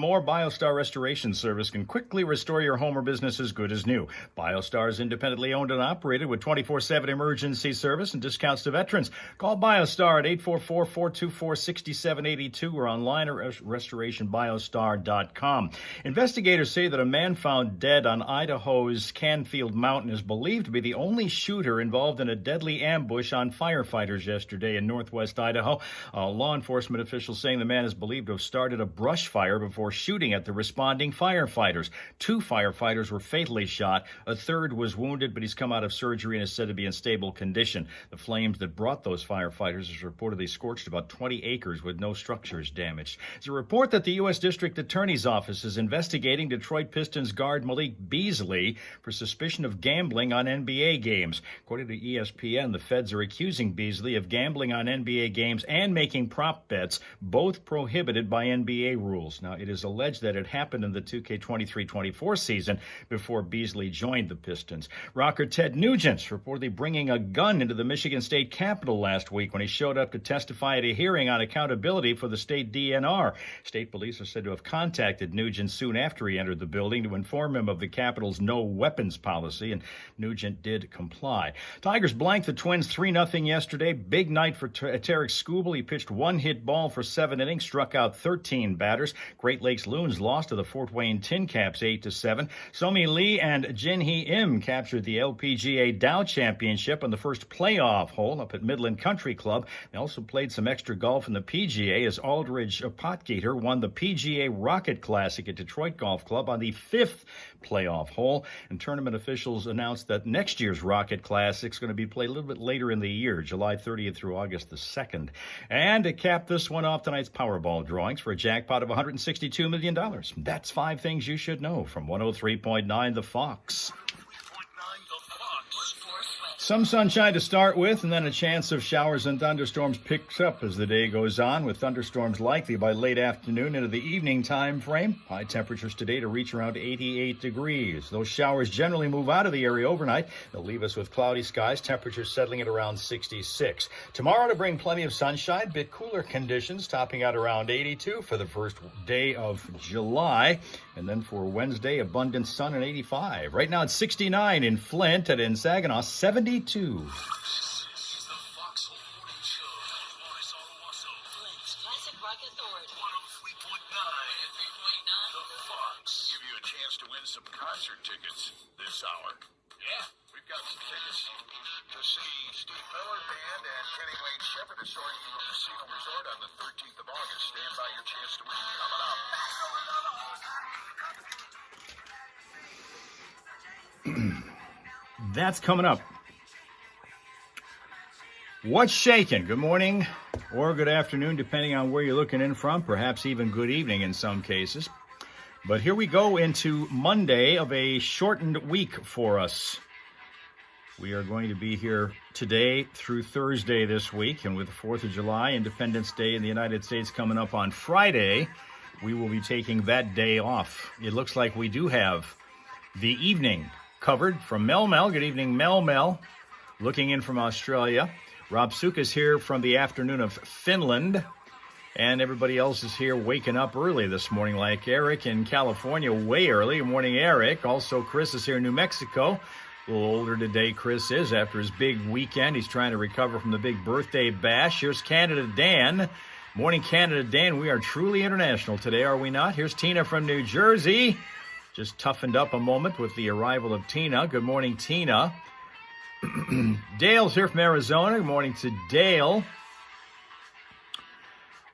more, BioStar Restoration Service can quickly restore your home or business as good as new. BioStar is independently owned and operated with 24/7 emergency service and discounts to veterans. Call BioStar at 844-424-6782 or online at restorationbiostar.com. Investigators say that a man found dead on Idaho's Canfield Mountain is believed to be the only shooter involved in a deadly ambush on firefighters yesterday in northwest Idaho. Law enforcement officials saying the man is believed to have started a brush fire before shooting at the responding firefighters. 2 firefighters were fatally shot. A third was wounded, but he's come out of surgery and is said to be in stable condition. The flames that brought those firefighters has reportedly scorched about 20 acres with no structures damaged. There's a report that the U.S. District Attorney's Office is investigating Detroit Pistons guard Malik Beasley for suspicion of gambling on NBA games. According to ESPN, the feds are accusing Beasley of gambling on NBA games and making prop bets, both prohibited by NBA rules. Now, it is alleged that it happened in the 2K23-24 season before Beasley joined the Pistons. Rocker Ted Nugent reportedly bringing a gun into the Michigan State Capitol last week when he showed up to testify at a hearing on accountability for the state DNR. State police are said to have contacted Nugent soon after he entered the building to inform him of the Capitol's no weapons policy, and Nugent did comply. Tigers blanked the Twins 3-0 yesterday. Big night for Tarek Skubal. He pitched 1 hit ball for 7 innings, struck out 13 batters. Great Lakes Loons lost to the Fort Wayne Tin Caps 8-7. Somi Lee and Jin Hee Im captured the LPGA Dow Championship on the first playoff hole up at Midland Country Club. They also played some extra golf in the PGA as Aldridge Potgieter won the PGA Rocket Classic at Detroit Golf Club on the 5th playoff hole. And tournament officials announced that next year's Rocket Classic is going to be played a little bit later in the year, July 30th through August the 2nd. And to cap this one off, tonight's Powerball drawings for a jackpot of $162 million. That's 5 things you should know from 103.9 The Fox. Some sunshine to start with, and then a chance of showers and thunderstorms picks up as the day goes on, with thunderstorms likely by late afternoon into the evening time frame. High temperatures today to reach around 88 degrees. Those showers generally move out of the area overnight. They'll leave us with cloudy skies, temperatures settling at around 66. Tomorrow to bring plenty of sunshine, bit cooler conditions, topping out around 82 for the first day of July. And then for Wednesday, abundant sun and 85. Right now it's 69 in Flint, and in Saginaw, 72. To win some concert tickets this hour. Yeah, we've got some tickets to see Steve Miller Band and Kenny Wayne Shepherd at Soaring Eagle Casino Resort on the 13th of August. Stand by, your chance to win coming up. That's coming up. What's shaking? Good morning or good afternoon, depending on where you're looking in from, perhaps even good evening in some cases. But here we go into Monday of a shortened week for us. We are going to be here today through Thursday this week, and with the 4th of July, Independence Day in the United States coming up on Friday, we will be taking that day off. It looks like we do have the evening covered from Mel Mel. Good evening, Mel Mel, looking in from Australia. Rob Suk is here from the afternoon of Finland. And everybody else is here waking up early this morning, like Eric in California, way early. Good morning, Eric. Also, Chris is here in New Mexico. A little older today, Chris is, after his big weekend. He's trying to recover from the big birthday bash. Here's Canada Dan. Morning, Canada Dan. We are truly international today, are we not? Here's Tina from New Jersey. Just toughened up a moment with the arrival of Tina. Good morning, Tina. Dale's here from Arizona. Good morning to Dale.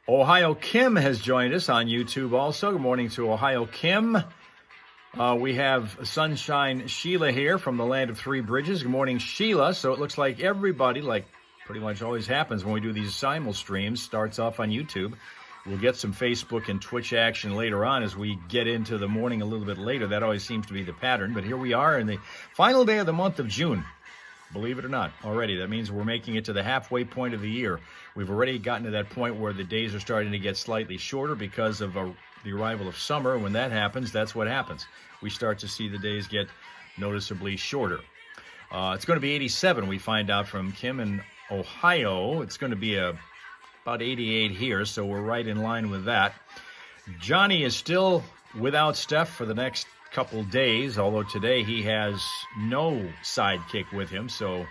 Ohio Kim has joined us on YouTube also. Good morning to Ohio Kim. We have Sunshine Sheila here from the land of Three Bridges. Good morning, Sheila. So it looks like everybody, like pretty much always happens when we do these simul streams, starts off on YouTube. We'll get some Facebook and Twitch action later on as we get into the morning a little bit later. That always seems to be the pattern. But here we are in the final day of the month of June. Believe it or not, already. That means we're making it to the halfway point of the year. We've already gotten to that point where the days are starting to get slightly shorter because of the arrival of summer. When that happens, that's what happens. We start to see the days get noticeably shorter. It's going to be 87, we find out from Kim in Ohio. It's going to be about 88 here, so we're right in line with that. Johnny is still without Steph for the next couple days, although today he has no sidekick with him, so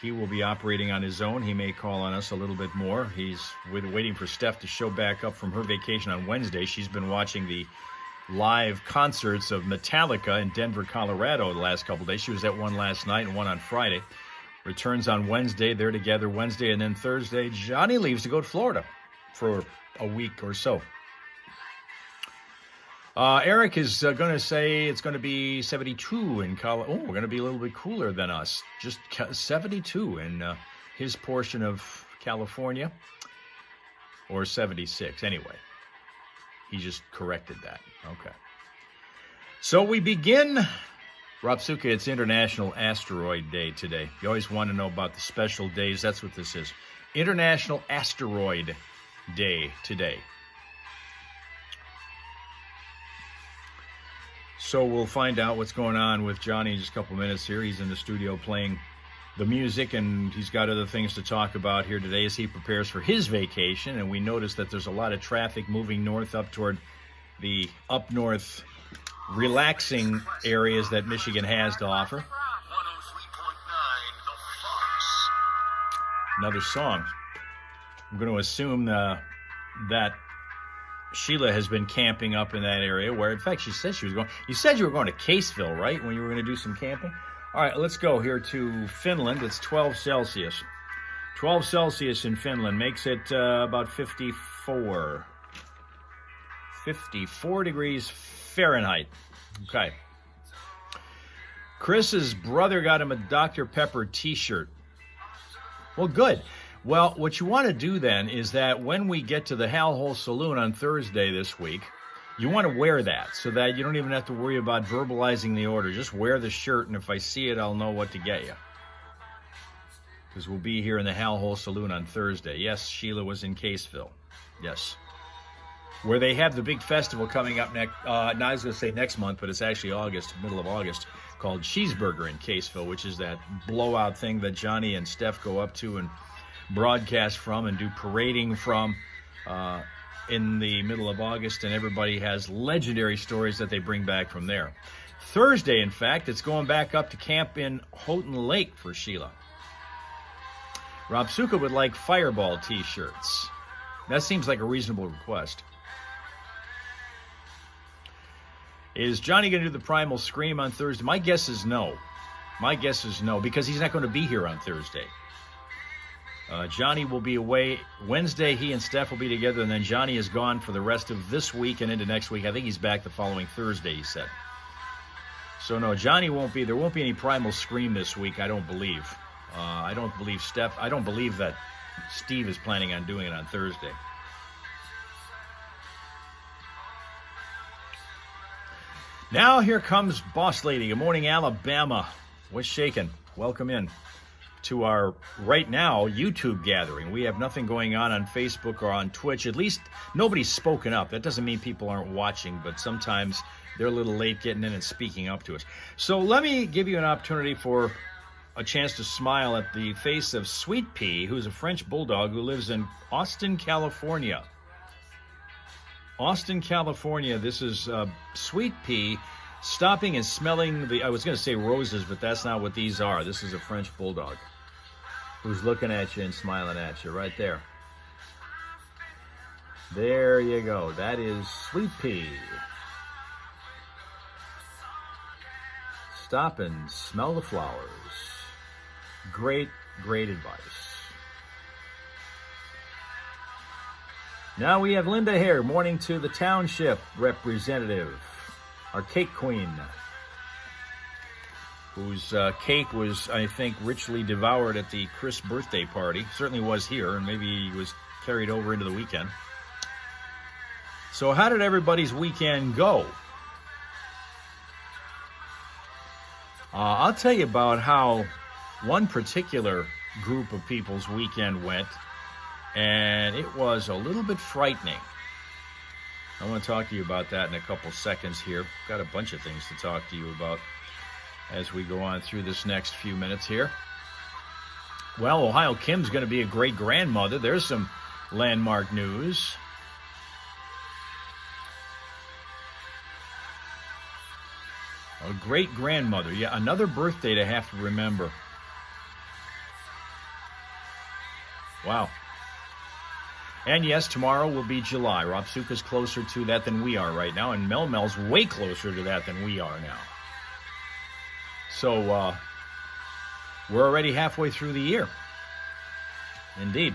he will be operating on his own. He may call on us a little bit more. He's waiting for Steph to show back up from her vacation on Wednesday. She's been watching the live concerts of Metallica in Denver, Colorado the last couple days. She was at one last night and one on Friday. Returns on Wednesday. They're together Wednesday, and then Thursday, Johnny leaves to go to Florida for a week or so. Eric is going to say it's going to be 72 in Colorado. Oh, we're going to be a little bit cooler than us. Just 72 in his portion of California. Or 76. Anyway, he just corrected that. Okay. So we begin. Rapsuka, it's International Asteroid Day today. You always want to know about the special days. That's what this is. International Asteroid Day today. So we'll find out what's going on with Johnny in just a couple minutes here. He's in the studio playing the music, and he's got other things to talk about here today as he prepares for his vacation. And we notice that there's a lot of traffic moving north up toward the up north relaxing areas that Michigan has to offer. 103.9 The Fox. Another song. I'm going to assume that Sheila has been camping up in that area where, in fact, she said she was going. You said you were going to Caseville, right, when you were going to do some camping? All right, let's go here to Finland. It's 12 Celsius. 12 Celsius in Finland makes it about 54. 54 degrees Fahrenheit. Okay. Chris's brother got him a Dr. Pepper t-shirt. Well, good. Well, what you want to do then is that when we get to the Hal Hole Saloon on Thursday this week, you want to wear that so that you don't even have to worry about verbalizing the order. Just wear the shirt, and if I see it, I'll know what to get you. Because we'll be here in the Hal Hole Saloon on Thursday. Yes, Sheila was in Caseville. Yes. Where they have the big festival coming up next, I was going to say next month, but it's actually August, middle of August, called Cheeseburger in Caseville, which is that blowout thing that Johnny and Steph go up to and broadcast from and do parading from in the middle of August, and everybody has legendary stories that they bring back from there. Thursday, in fact, it's going back up to camp in Houghton Lake for Sheila. Rapsuka would like Fireball t-shirts. That seems like a reasonable request. Is Johnny going to do the Primal Scream on Thursday? My guess is no. My guess is no, because he's not going to be here on Thursday. Johnny will be away. Wednesday, he and Steph will be together, and then Johnny is gone for the rest of this week and into next week. I think he's back the following Thursday, he said. So, no, Johnny won't be. There won't be any Primal Scream this week, I don't believe. I don't believe that Steve is planning on doing it on Thursday. Now here comes Boss Lady. Good morning, Alabama. What's shaking? Welcome in to our, right now, YouTube gathering. We have nothing going on Facebook or on Twitch. At least nobody's spoken up. That doesn't mean people aren't watching, but sometimes they're a little late getting in and speaking up to us. So let me give you an opportunity for a chance to smile at the face of Sweet Pea, who's a French bulldog who lives in Austin, California. Austin, California. This is Sweet Pea stopping and smelling I was going to say roses, but that's not what these are. This is a French bulldog who's looking at you and smiling at you right there. There you go. That is Sweet Pea. Stop and smell the flowers. Great, great advice. Now we have Linda here, morning to the township representative, our cake queen, whose cake was, I think, richly devoured at the Chris birthday party. Certainly was here, and maybe was carried over into the weekend. So how did everybody's weekend go? I'll tell you about how one particular group of people's weekend went, and it was a little bit frightening. I want to talk to you about that in a couple seconds here. Got a bunch of things to talk to you about as we go on through this next few minutes here. Well, Ohio Kim's going to be a great grandmother. There's some landmark news. A great-grandmother. Yeah, another birthday to have to remember. Wow. And yes, tomorrow will be July. Rob Suka's closer to that than we are right now, and Mel Mel's way closer to that than we are now. So, we're already halfway through the year. Indeed.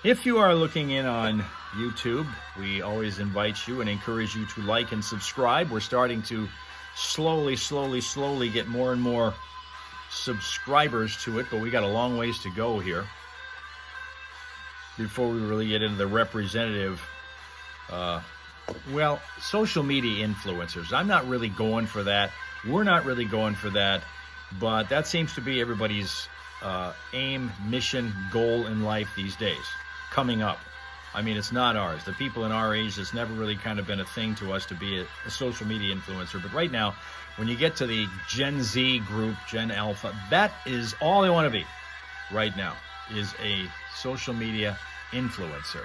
If you are looking in on YouTube, we always invite you and encourage you to like and subscribe. We're starting to slowly get more and more subscribers to it, but we got a long ways to go here before we really get into the representative, social media influencers. I'm not really going for that. We're not really going for that, but that seems to be everybody's aim, mission, goal in life these days, coming up. I mean, it's not ours. The people in our age, it's never really kind of been a thing to us to be a social media influencer. But right now, when you get to the Gen Z group, Gen Alpha, that is all they want to be right now, is a social media influencer.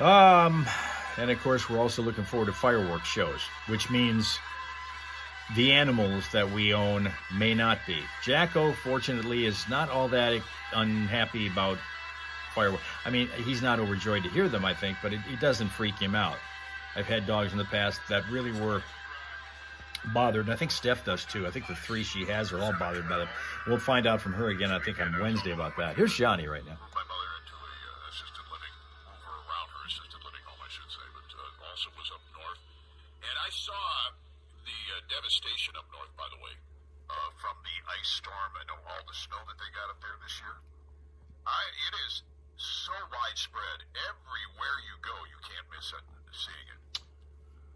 And of course, we're also looking forward to fireworks shows, which means the animals that we own may not be. Jacko, fortunately, is not all that unhappy about fireworks. I mean, he's not overjoyed to hear them, I think, but it doesn't freak him out. I've had dogs in the past that really were bothered, and I think Steph does too. I think the 3 she has are all bothered by them. We'll find out from her again, I think, on Wednesday about that. Here's Johnny right now. My mother into a assisted living, over around her assisted living home, I should say, but also was up north. And I saw the devastation up north, by the way, from the ice storm. I know all the snow that they got up there this year. It is so widespread. Everywhere you go, you can't miss it, seeing it.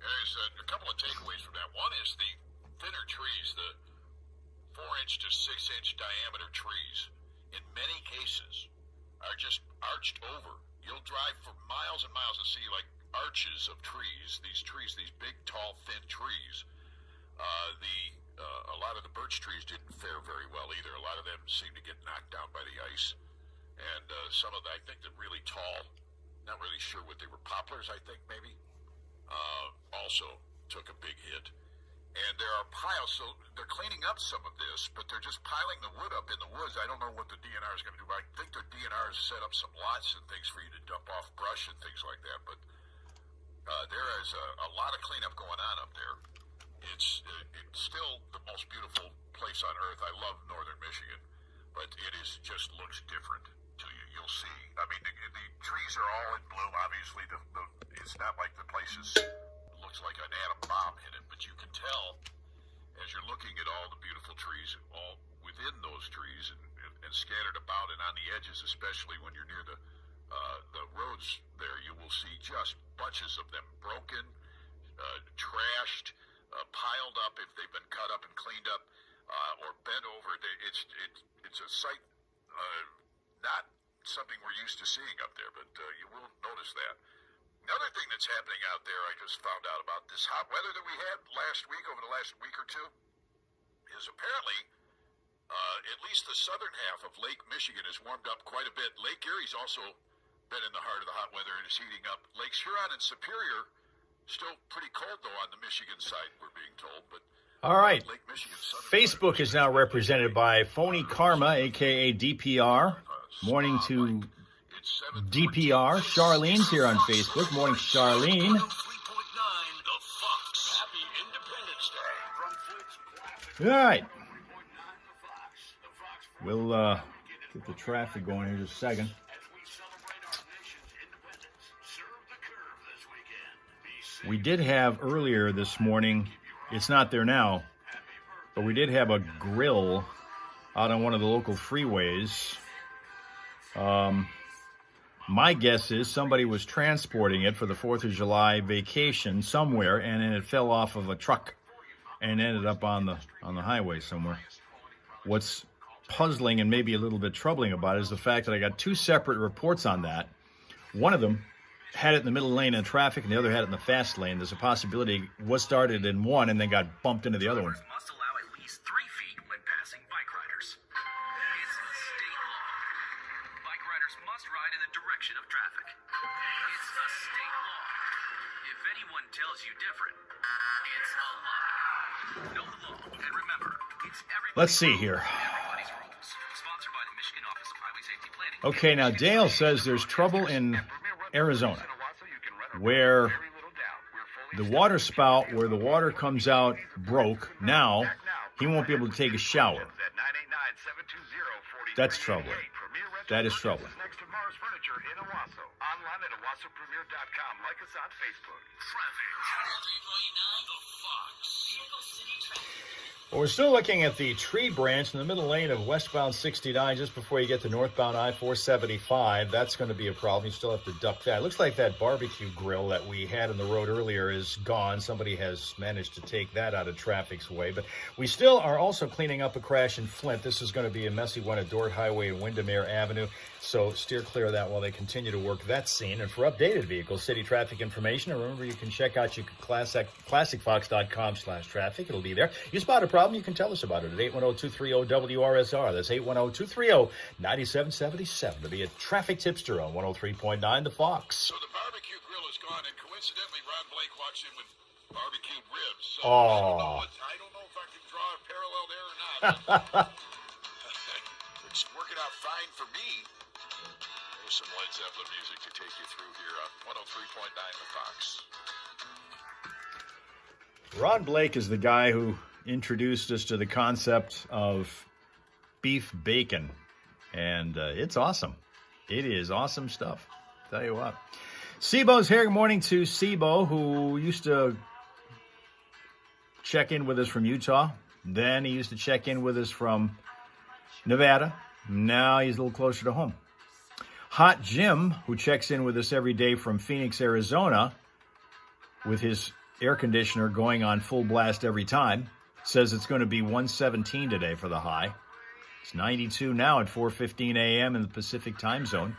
There's a couple of takeaways from that. One is the thinner trees, the 4-inch to 6-inch diameter trees, in many cases, are just arched over. You'll drive for miles and miles and see like arches of trees. These big, tall, thin trees. A lot of the birch trees didn't fare very well either. A lot of them seemed to get knocked down by the ice. And some of the, I think, the really tall, not really sure what they were, poplars, I think, maybe, also took a big hit. And there are piles, so they're cleaning up some of this, but they're just piling the wood up in the woods. I don't know what the DNR is going to do, but I think the DNR has set up some lots and things for you to dump off brush and things like that. But there is a lot of cleanup going on up there. It's still the most beautiful place on earth. I love northern Michigan, but it just looks different to you. You'll see. I mean, the trees are all in bloom. Obviously, it's not like the place looks like an atom bomb hit it, but you can tell as you're looking at all the beautiful trees, all within those trees and scattered about and on the edges, especially when you're near the roads there, you will see just bunches of them broken, trashed, piled up if they've been cut up and cleaned up, or bent over. It's a sight, not something we're used to seeing up there, but you will notice that. Another thing that's happening out there, I just found out about this hot weather that we had over the last week or two, is apparently at least the southern half of Lake Michigan has warmed up quite a bit. Lake Erie's also been in the heart of the hot weather and is heating up. Lakes Huron and Superior still pretty cold, though, on the Michigan side, we're being told. But all right. Lake Michigan, Facebook is now represented by Phony Karma, a.k.a. DPR. Morning to DPR. Charlene's here on Facebook. Morning, Charlene. All right. We'll get the traffic going here in just a second. We did have earlier this morning, it's not there now, but we did have a grill out on one of the local freeways. My guess is somebody was transporting it for the 4th of July vacation somewhere, and then it fell off of a truck and ended up on the highway somewhere. What's puzzling and maybe a little bit troubling about it is the fact that I got 2 separate reports on that. One of them had it in the middle lane in traffic, and the other had it in the fast lane. There's a possibility it was started in one and then got bumped into the other one. Must allow at least 3 feet when passing bike riders. It's a state law. Bike must ride in the direction of traffic. It's a state law. If anyone tells you different, it's a lie. Know the law, and remember, it's everybody's Let's see here. everybody's rules. Sponsored by the Michigan Office of Highway Safety Planning. Okay, now Dale says there's trouble in Arizona where the water spout where the water comes out broke. Now he won't be able to take a shower. That's troubling. That is troubling. Next to Mars Furniture in Owasso. Online at owassopremier.com. Like us on Facebook. Traffic. The Fox. Well, we're still looking at the tree branch in the middle lane of westbound 69 just before you get to northbound I-475. That's going to be a problem. You still have to duck that. It looks like that barbecue grill that we had on the road earlier is gone. Somebody has managed to take that out of traffic's way. But we still are also cleaning up a crash in Flint. This is going to be a messy one at Dort Highway and Windermere Avenue. So steer clear of that while they continue to work that scene. And for updated vehicle city traffic information, remember you can check out classicfox.com/traffic. It'll be there. You spot a problem, you can tell us about it at 810-230-WRSR. That's 810-230-9777 to be a traffic tipster on 103.9 The Fox. So the barbecue grill is gone, and coincidentally, Ron Blake walks in with barbecued ribs. So Oh. I don't know if I can draw a parallel there or not. It's working out fine for me. There's some Led Zeppelin music to take you through here on 103.9 The Fox. Ron Blake is the guy who introduced us to the concept of beef bacon, and it's awesome. It is awesome stuff. Tell you what. Sibo's here. Good morning to Sibo, who used to check in with us from Utah. Then he used to check in with us from Nevada. Now he's a little closer to home. Hot Jim, who checks in with us every day from Phoenix, Arizona, with his air conditioner going on full blast every time, says it's going to be 117 today for the high. It's 92 now at 4:15 a.m. in the Pacific time zone.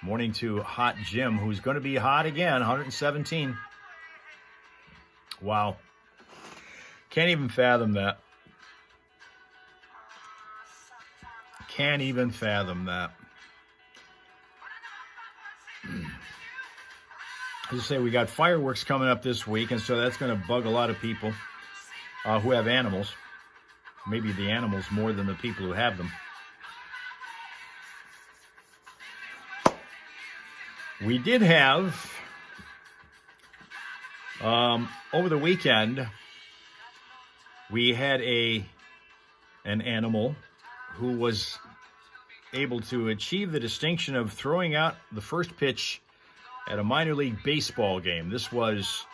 Morning to Hot Jim, who's going to be hot again, 117. Wow. Can't even fathom that. Can't even fathom that. As I say, we got fireworks coming up this week, and so that's going to bug a lot of people who have animals. Maybe the animals more than the people who have them. We did have, over the weekend, we had an animal who was able to achieve the distinction of throwing out the first pitch at a minor league baseball game. This was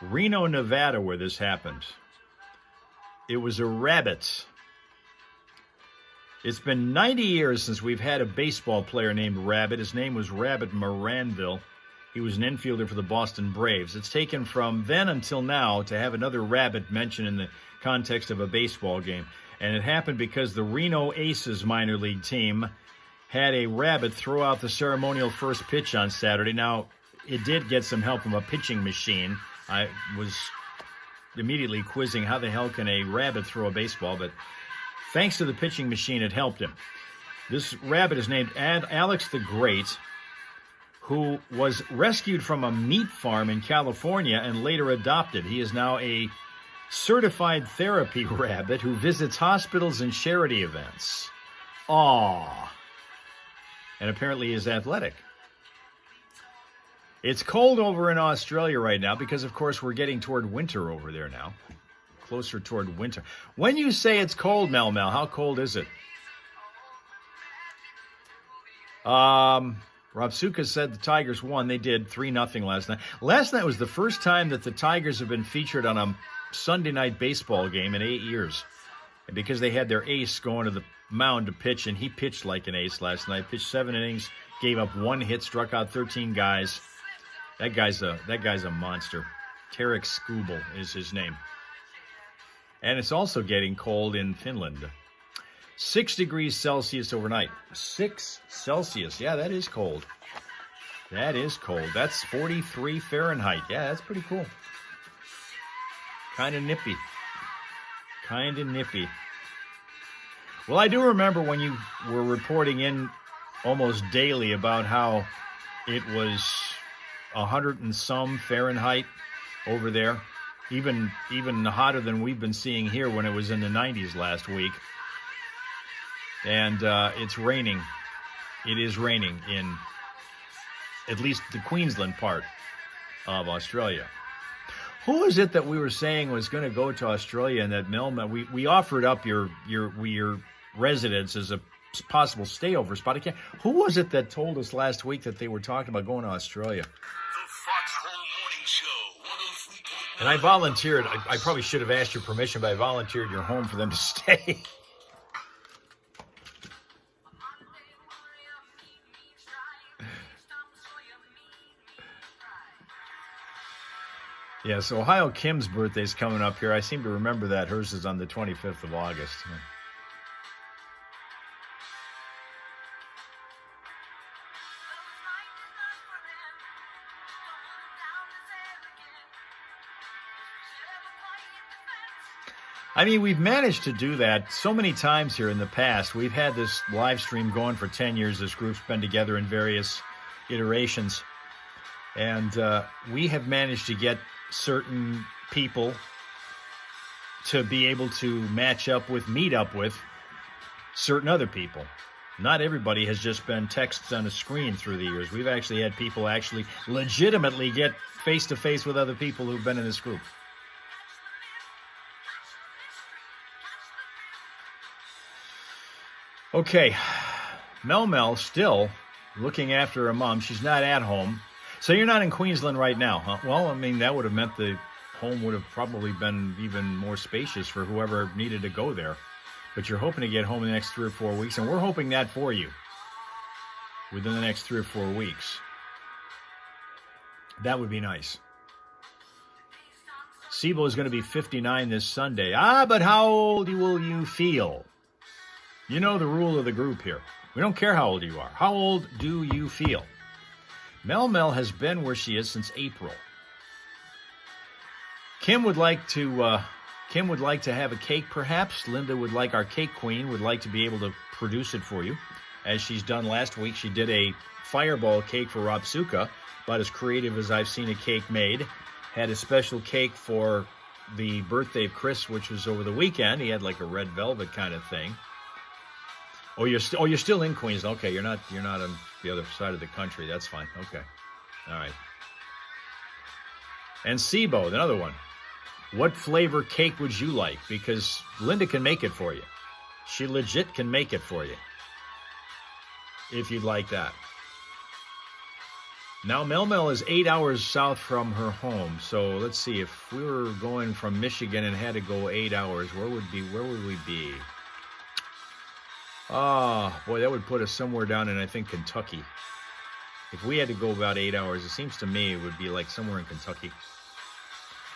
Reno, Nevada, where this happened. It was a rabbit. It's been 90 years since we've had a baseball player named Rabbit. His name was Rabbit Moranville. He was an infielder for the Boston Braves. It's taken from then until now to have another rabbit mentioned in the context of a baseball game. And it happened because the Reno Aces minor league team had a rabbit throw out the ceremonial first pitch on Saturday. Now, it did get some help from a pitching machine. I was immediately quizzing how the hell can a rabbit throw a baseball, but thanks to the pitching machine, it helped him. This rabbit is named Alex the Great, who was rescued from a meat farm in California and later adopted. He is now a certified therapy rabbit who visits hospitals and charity events. Aww. And apparently is athletic. It's cold over in Australia right now because, of course, we're getting toward winter over there now. Closer toward winter. When you say it's cold, Mel, how cold is it? Rob Suka said the Tigers won. They did 3-0 last night. Last night was the first time that the Tigers have been featured on a Sunday night baseball game in 8 years. And because they had their ace going to the mound to pitch, and he pitched like an ace last night. Pitched 7 innings, gave up 1 hit, struck out 13 guys. That guy's a monster. Tarek Skubal is his name. And it's also getting cold in Finland. 6 degrees Celsius overnight. 6 Celsius. Yeah, that is cold. That is cold. That's 43 Fahrenheit. Yeah, that's pretty cool. Kind of nippy. Kind of nippy. Well, I do remember when you were reporting in almost daily about how it was 100 and some Fahrenheit over there, even hotter than we've been seeing here when it was in the 90s last week. And it's raining. It is raining in at least the Queensland part of Australia. Who is it that we were saying was going to go to Australia and that we offered up your residence as a possible stayover spot? Who was it that told us last week that they were talking about going to Australia? The Foxhole Morning Show, 103.9. And I volunteered. I probably should have asked your permission, but I volunteered your home for them to stay. Yeah, so Ohio Kim's birthday's coming up here. I seem to remember that. Hers is on the 25th of August. I mean, we've managed to do that so many times here in the past. We've had this live stream going for 10 years. This group's been together in various iterations. And we have managed to get certain people to be able to meet up with certain other people. Not everybody has just been texts on a screen through the years. We've actually had people actually legitimately get face-to-face with other people who've been in this group. Okay, Mel still looking after her mom. She's not at home. So you're not in Queensland right now, huh? Well, I mean, that would have meant the home would have probably been even more spacious for whoever needed to go there. But you're hoping to get home in the next 3 or 4 weeks, and we're hoping that for you within the next 3 or 4 weeks. That would be nice. Sibo is going to be 59 this Sunday. But how old will you feel? You know the rule of the group here. We don't care how old you are. How old do you feel? Mel has been where she is since April. Kim would like to have a cake, perhaps. Linda would like, our cake queen, would like to be able to produce it for you, as she's done last week. She did a fireball cake for Rob Suka, about as creative as I've seen a cake made. Had a special cake for the birthday of Chris, which was over the weekend. He had like a red velvet kind of thing. Oh, you're still in Queensland. Okay, you're not on the other side of the country. That's fine. Okay. All right. And Sibo, another one. What flavor cake would you like? Because Linda can make it for you. She legit can make it for you. If you'd like that. Now, Mel is 8 hours south from her home. So let's see. If we were going from Michigan and had to go 8 hours, where would we be? Oh, boy, that would put us somewhere down in, I think, Kentucky. If we had to go about 8 hours, it seems to me it would be like somewhere in Kentucky.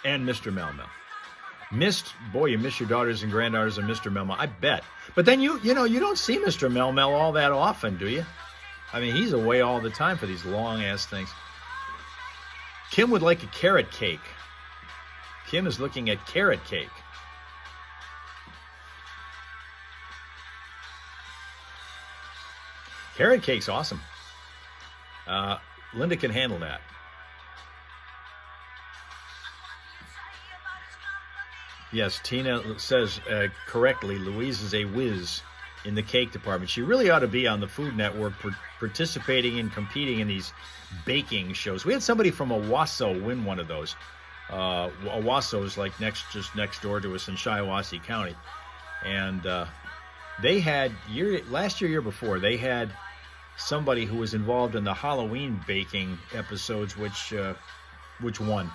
And Mr. Mel. You miss your daughters and granddaughters and Mr. Mel. I bet. But then you don't see Mr. Mel all that often, do you? I mean, he's away all the time for these long-ass things. Kim would like a carrot cake. Kim is looking at carrot cake. Carrot cake's awesome. Linda can handle that. Yes, Tina says correctly, Louise is a whiz in the cake department. She really ought to be on the Food Network participating and competing in these baking shows. We had somebody from Owasso win one of those. Owasso is like just next door to us in Shiawassee County. And they had, last year before, they had somebody who was involved in the Halloween baking episodes, which won.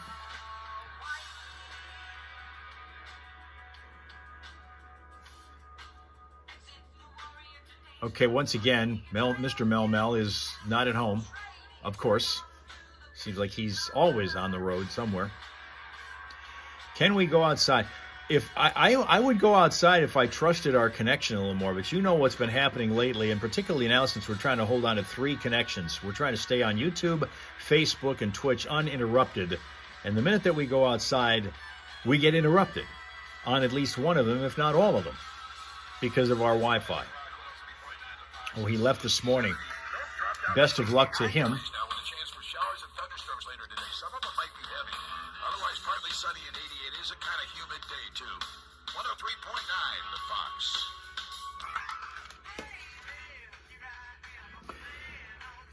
Okay, once again, Mr. Mel is not at home, of course. Seems like he's always on the road somewhere. Can we go outside? If I would go outside if I trusted our connection a little more, but you know what's been happening lately, and particularly now since we're trying to hold on to 3 connections. We're trying to stay on YouTube, Facebook, and Twitch uninterrupted. And the minute that we go outside, we get interrupted on at least one of them, if not all of them, because of our Wi-Fi. Oh, he left this morning. best of luck to him. Now with a chance for showers and thunderstorms later today. Some of them might be heavy. Otherwise, partly sunny and 88 is a kind of humid day, too. 103.9, the Fox.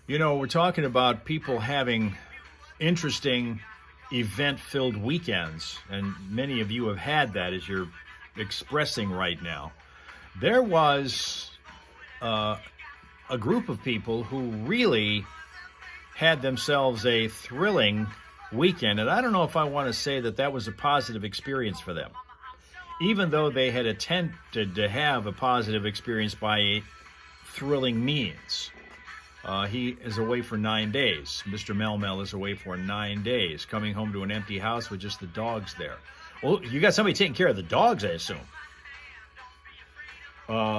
You know, we're talking about people having interesting event-filled weekends, and many of you have had that, as you're expressing right now. There was a group of people who really had themselves a thrilling weekend, and I don't know if I want to say that that was a positive experience for them, even though they had attempted to have a positive experience by thrilling means. He is away for 9 days. Mr. Melmel is away for 9 days, coming home to an empty house with just the dogs there. Well, you got somebody taking care of the dogs, I assume,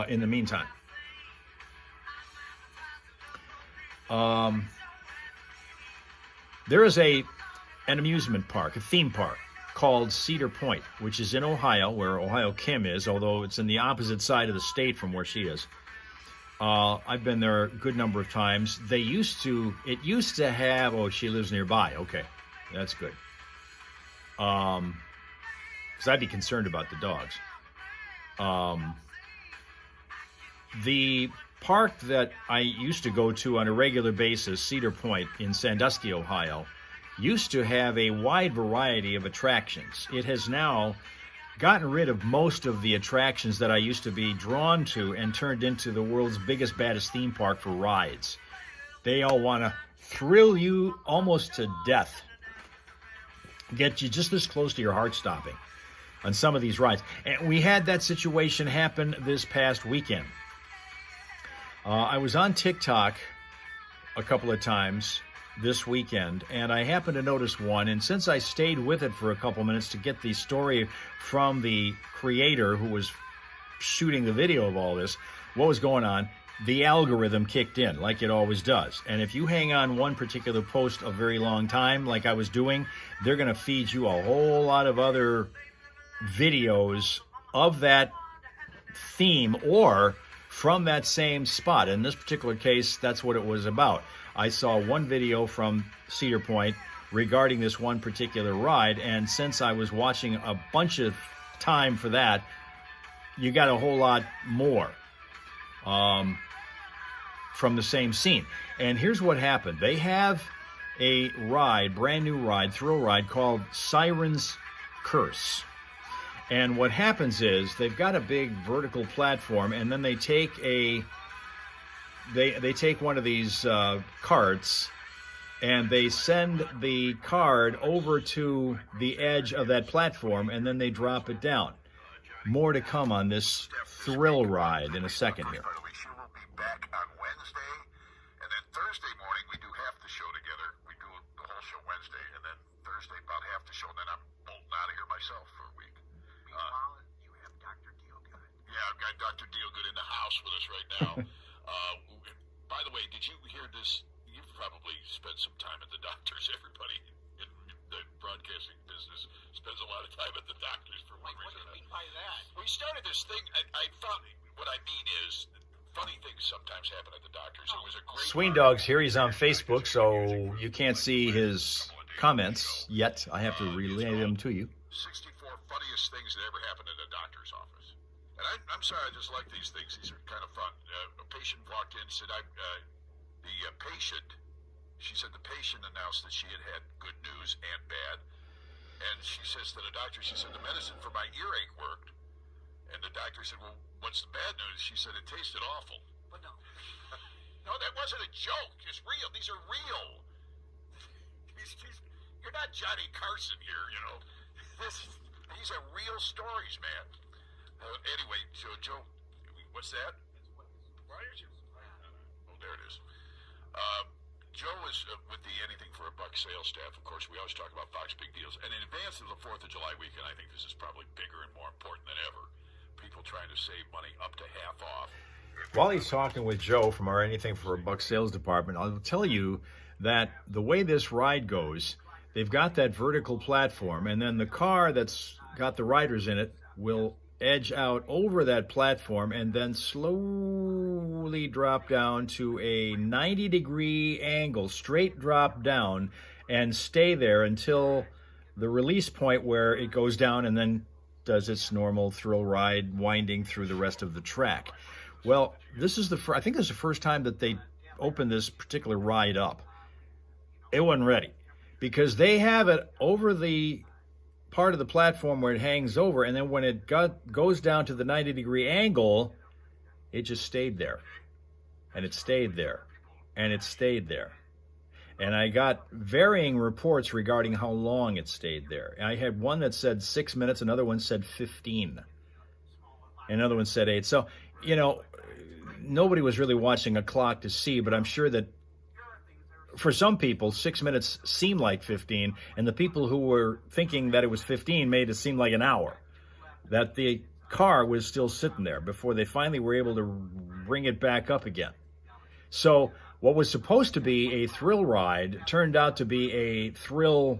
in the meantime. There is an amusement park, a theme park, called Cedar Point, which is in Ohio, where Ohio Kim is, although it's in the opposite side of the state from where she is. I've been there a good number of times. It used to have, oh, she lives nearby. Okay, that's good. Because I'd be concerned about the dogs. The park that I used to go to on a regular basis, Cedar Point in Sandusky, Ohio, used to have a wide variety of attractions. It has now gotten rid of most of the attractions that I used to be drawn to and turned into the world's biggest, baddest theme park for rides. They all want to thrill you almost to death, get you just this close to your heart stopping on some of these rides. And we had that situation happen this past weekend. I was on TikTok a couple of times this weekend, and I happened to notice one, and since I stayed with it for a couple minutes to get the story from the creator who was shooting the video of all this, what was going on, the algorithm kicked in like it always does. And if you hang on one particular post a very long time, like I was doing, they're going to feed you a whole lot of other videos of that theme or from that same spot. In this particular case, that's what it was about. I saw one video from Cedar Point regarding this one particular ride, and since I was watching a bunch of time for that, you got a whole lot more from the same scene. And here's what happened. They have a ride, brand new ride, thrill ride called Siren's Curse. And what happens is they've got a big vertical platform, and then they take they take one of these carts, and they send the card over to the edge of that platform, and then they drop it down. More to come on this thrill ride in a second here. She will be back on Wednesday, and then Thursday morning we do half the show together. We do the whole show Wednesday, and then Thursday about half the show, and then I'm bolting out of here myself for a week. Meanwhile, you have Dr. Dealgood. Yeah, I've got Dr. Dealgood in the house with us right now. By the way, did you hear this? You've probably spent some time at the doctors. Everybody in the broadcasting business spends a lot of time at the doctors for one reason. What do you mean by that? We started this thing. I thought what I mean is funny things sometimes happen at the doctors. It was a great. Sween Dog's here. He's on Facebook, so you can't see his comments yet. I have to relay them to you. 64 funniest things that ever happened in a doctor's office. And I'm sorry, I just like these things. These are kind of fun. A patient walked in and said, she said the patient announced that she had had good news and bad. And she says to the doctor, she said, the medicine for my earache worked. And the doctor said, well, what's the bad news? She said, it tasted awful. But no. No, that wasn't a joke. It's real. These are real. You're not Johnny Carson here, you know. These are real stories, man. Anyway, Joe, what's that? Oh, there it is. Joe is with the Anything for a Buck sales staff. Of course, we always talk about Fox Big Deals. And in advance of the 4th of July weekend, I think this is probably bigger and more important than ever. People trying to save money up to half off. While he's talking with Joe from our Anything for a Buck sales department, I'll tell you that the way this ride goes, they've got that vertical platform, and then the car that's got the riders in it will edge out over that platform and then slowly drop down to a 90-degree angle, straight drop down, and stay there until the release point where it goes down and then does its normal thrill ride winding through the rest of the track. Well, this is I think this is the first time that they opened this particular ride up. It wasn't ready because they have it over the part of the platform where it hangs over, and then when it goes down to the 90-degree angle, it just stayed there, and it stayed there, and it stayed there. And I got varying reports regarding how long it stayed there. I had one that said 6 minutes, another one said 15, another one said 8. So, nobody was really watching a clock to see, but I'm sure that for some people, 6 minutes seemed like 15, and the people who were thinking that it was 15 made it seem like an hour, that the car was still sitting there before they finally were able to bring it back up again. So what was supposed to be a thrill ride turned out to be a thrill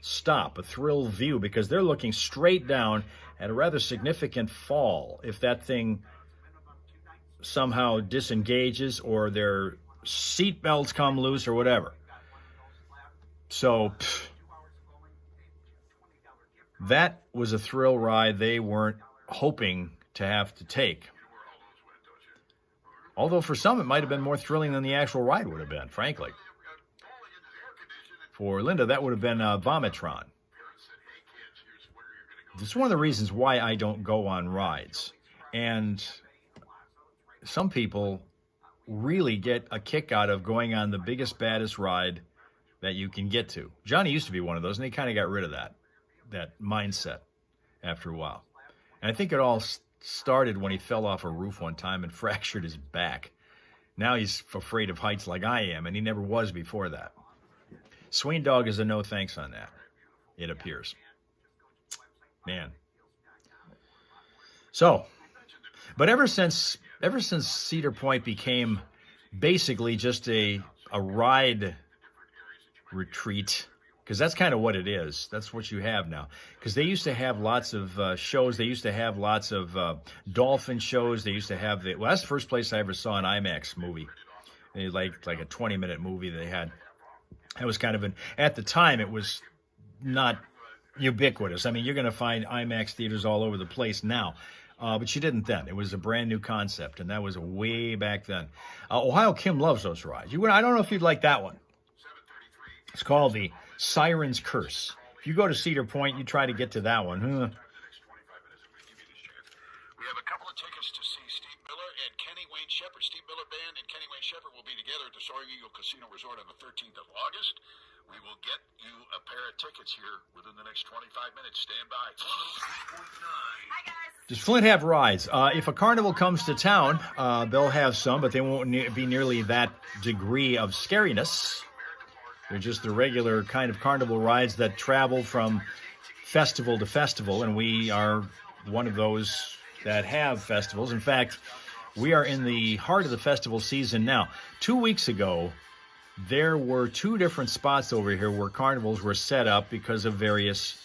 stop, a thrill view, because they're looking straight down at a rather significant fall if that thing somehow disengages or their seat belts come loose or whatever. So that was a thrill ride they weren't hoping to have to take. Although for some it might have been more thrilling than the actual ride would have been, frankly. For Linda, that would have been Vomitron. This is one of the reasons why I don't go on rides. And some people really get a kick out of going on the biggest, baddest ride that you can get to. Johnny used to be one of those, and he kind of got rid of that mindset after a while. And I think it all started when he fell off a roof one time and fractured his back. Now he's afraid of heights like I am, and he never was before that. Sween Dog is a no thanks on that, it appears. Man. So, but ever since Cedar Point became basically just a ride retreat, because that's kind of what it is. That's what you have now. Because they used to have lots of shows. They used to have lots of dolphin shows. They used to have that's the first place I ever saw an IMAX movie. Like a 20-minute movie they had. It was kind of at the time it was not ubiquitous. I mean, you're going to find IMAX theaters all over the place now. But you didn't then. It was a brand new concept, and that was way back then. Ohio Kim loves those rides. I don't know if you'd like that one. It's called the Siren's Curse. If you go to Cedar Point, you try to get to that one. We have a couple of tickets to see Steve Miller and Kenny Wayne Shepherd. Steve Miller Band and Kenny Wayne Shepherd will be together at the Soaring Eagle Casino Resort on the 13th of August. We will get you a pair of tickets here within the next 25 minutes. Stand by. 103.9. Hi, guys. Does Flint have rides? If a carnival comes to town, they'll have some, but they won't be nearly that degree of scariness. They're just the regular kind of carnival rides that travel from festival to festival, and we are one of those that have festivals. In fact, we are in the heart of the festival season now. 2 weeks ago, there were 2 different spots over here where carnivals were set up because of various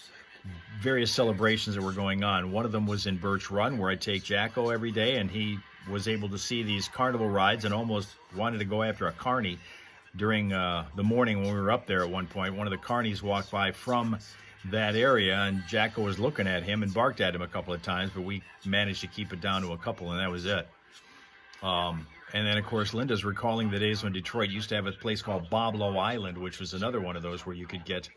celebrations that were going on. One of them was in Birch Run, where I take Jacko every day, and he was able to see these carnival rides and almost wanted to go after a carny during the morning when we were up there at one point. One of the carnies walked by from that area, and Jacko was looking at him and barked at him a couple of times, but we managed to keep it down to a couple, and that was it. And then, of course, Linda's recalling the days when Detroit used to have a place called Boblo Island, which was another one of those where you could get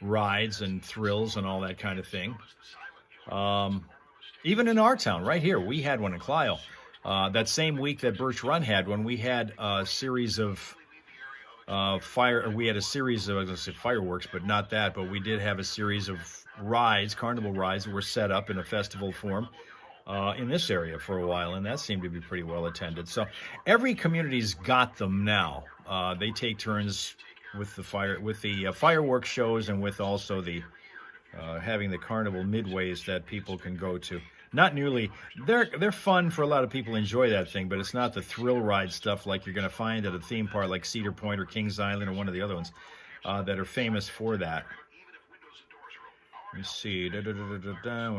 rides and thrills and all that kind of thing. Even in our town, right here, we had one in Clio. That same week that Birch Run had one, we had a series of we had a series of, I was going to say fireworks, but not that, but we did have a series of rides, carnival rides that were set up in a festival form in this area for a while, and that seemed to be pretty well attended. So every community's got them now. They take turns with the fireworks shows and with also the having the carnival midways that people can go to. Not nearly, they're fun for a lot of people, enjoy that thing, but it's not the thrill ride stuff like you're going to find at a theme park like Cedar Point or Kings Island or one of the other ones that are famous for that. Let me see. We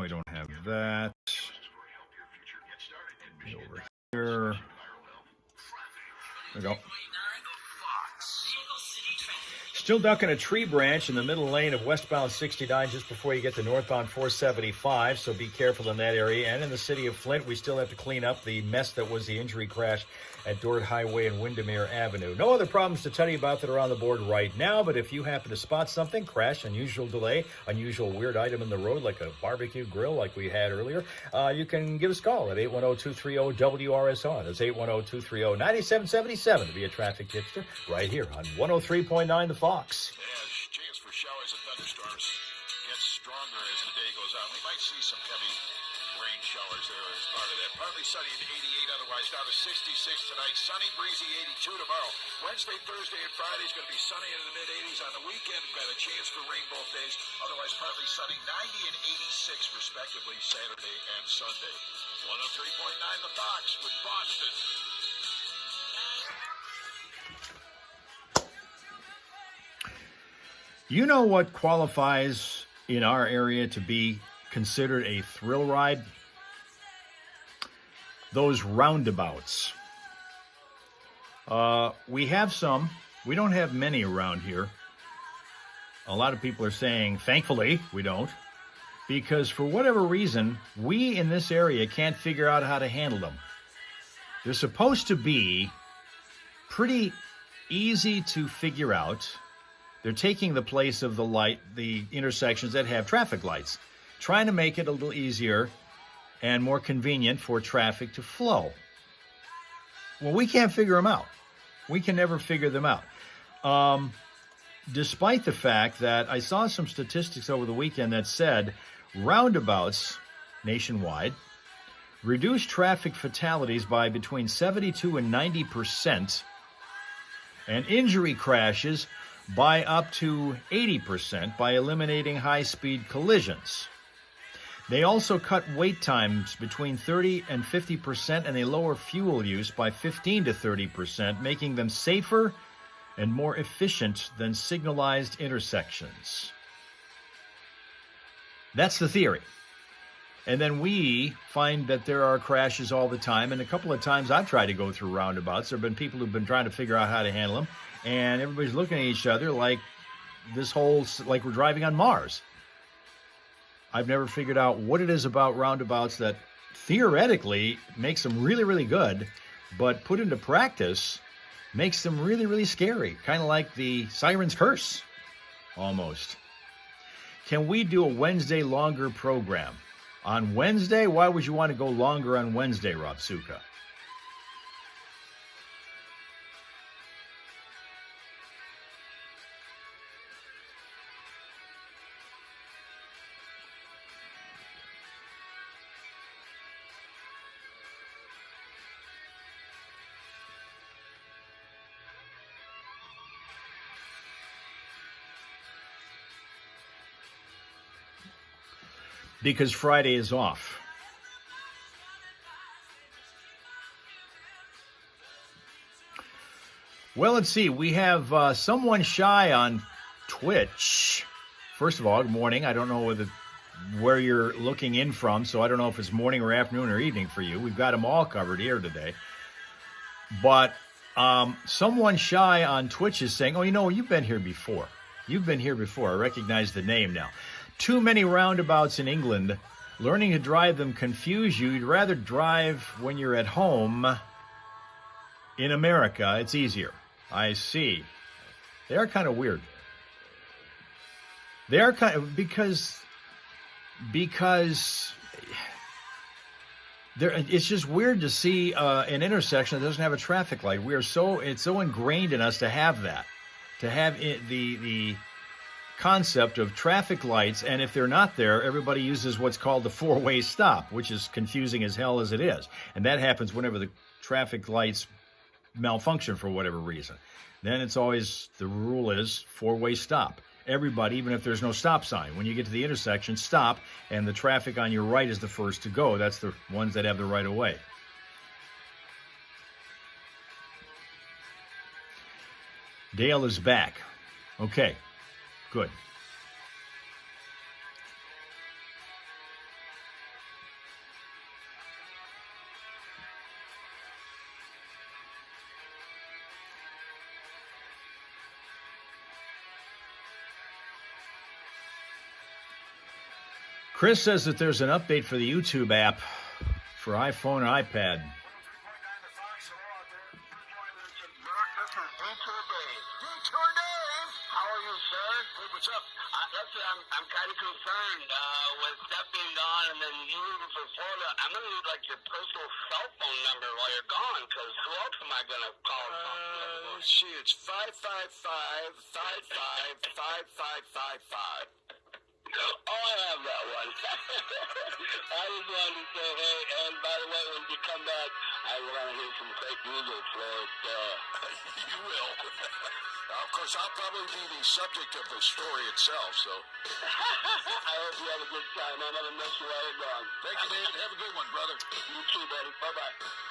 don't have that. Over here. There we go. Still ducking a tree branch in the middle lane of westbound 69 just before you get to northbound 475, so be careful in that area. And in the city of Flint, we still have to clean up the mess that was the injury crash at Dort Highway and Windermere Avenue. No other problems to tell you about that are on the board right now, but if you happen to spot something, crash, unusual delay, unusual weird item in the road like a barbecue grill like we had earlier, you can give us a call at 810-230-WRSR. That's 810-230-9777 to be a traffic tipster right here on 103.9 The Fox. Yeah, chance for showers and thunderstorms gets stronger as the day goes on. We might see some heavy rain showers there as part of that. Partly sunny at 88, otherwise down to 66 tonight. Sunny, breezy, 82 tomorrow. Wednesday, Thursday, and Friday is going to be sunny in the mid-80s. On the weekend, we've got a chance for rain both days. Otherwise, partly sunny, 90 and 86 respectively, Saturday and Sunday. 103.9 The Fox with Boston. You know what qualifies in our area to be considered a thrill ride? Those roundabouts. We have some. We don't have many around here. A lot of people are saying, thankfully, we don't. Because for whatever reason, we in this area can't figure out how to handle them. They're supposed to be pretty easy to figure out. They're taking the place of the intersections that have traffic lights, trying to make it a little easier and more convenient for traffic to flow. Well, we can't figure them out. We can never figure them out. Despite the fact that I saw some statistics over the weekend that said roundabouts nationwide reduce traffic fatalities by between 72 and 90%, and injury crashes by up to 80% by eliminating high-speed collisions. They also cut wait times between 30 and 50%, and they lower fuel use by 15 to 30%, making them safer and more efficient than signalized intersections. That's the theory. And then we find that there are crashes all the time, and a couple of times I've tried to go through roundabouts. There have been people who've been trying to figure out how to handle them, and everybody's looking at each other like we're driving on Mars. I've never figured out what it is about roundabouts that theoretically makes them really, really good, but put into practice makes them really, really scary. Kind of like the Siren's Curse, almost. Can we do a Wednesday longer program? On Wednesday? Why would you want to go longer on Wednesday, Rob Suka? Because Friday is off. Well, let's see. We have someone shy on Twitch. First of all, good morning. I don't know where you're looking in from, so I don't know if it's morning or afternoon or evening for you. We've got them all covered here today. But someone shy on Twitch is saying, oh, you've been here before. You've been here before. I recognize the name now. Too many roundabouts in England. Learning to drive them confuse you. You'd rather drive when you're at home. In America, it's easier. I see. They are kind of weird. They are kind of, because it's just weird to see an intersection that doesn't have a traffic light. It's so ingrained in us to have that, to have the concept of traffic lights, and if they're not there, everybody uses what's called the four-way stop, which is confusing as hell as it is. And that happens whenever the traffic lights malfunction for whatever reason. Then it's always, the rule is four-way stop. Everybody, even if there's no stop sign, when you get to the intersection, stop, and the traffic on your right is the first to go. That's the ones that have the right of way. Dale is back. Okay. Good. Chris says that there's an update for the YouTube app for iPhone and iPad. Detour Dave! How are you, sir? Hey, what's up? Listen, I'm kind of concerned with that being gone and then you leaving for Florida. I'm going to need like your personal cell phone number while you're gone, because who else am I going to call? Let's see, it's 555-55-5555. Oh, I have that one. I just wanted to say, hey, and by the way, when you come back, I want to hear some fake music, You will. Of course, I'll probably be the subject of the story itself, so. I hope you have a good time. I'm going to miss you while you're gone. Thank you, David. Have a good one, brother. You too, buddy. Bye-bye.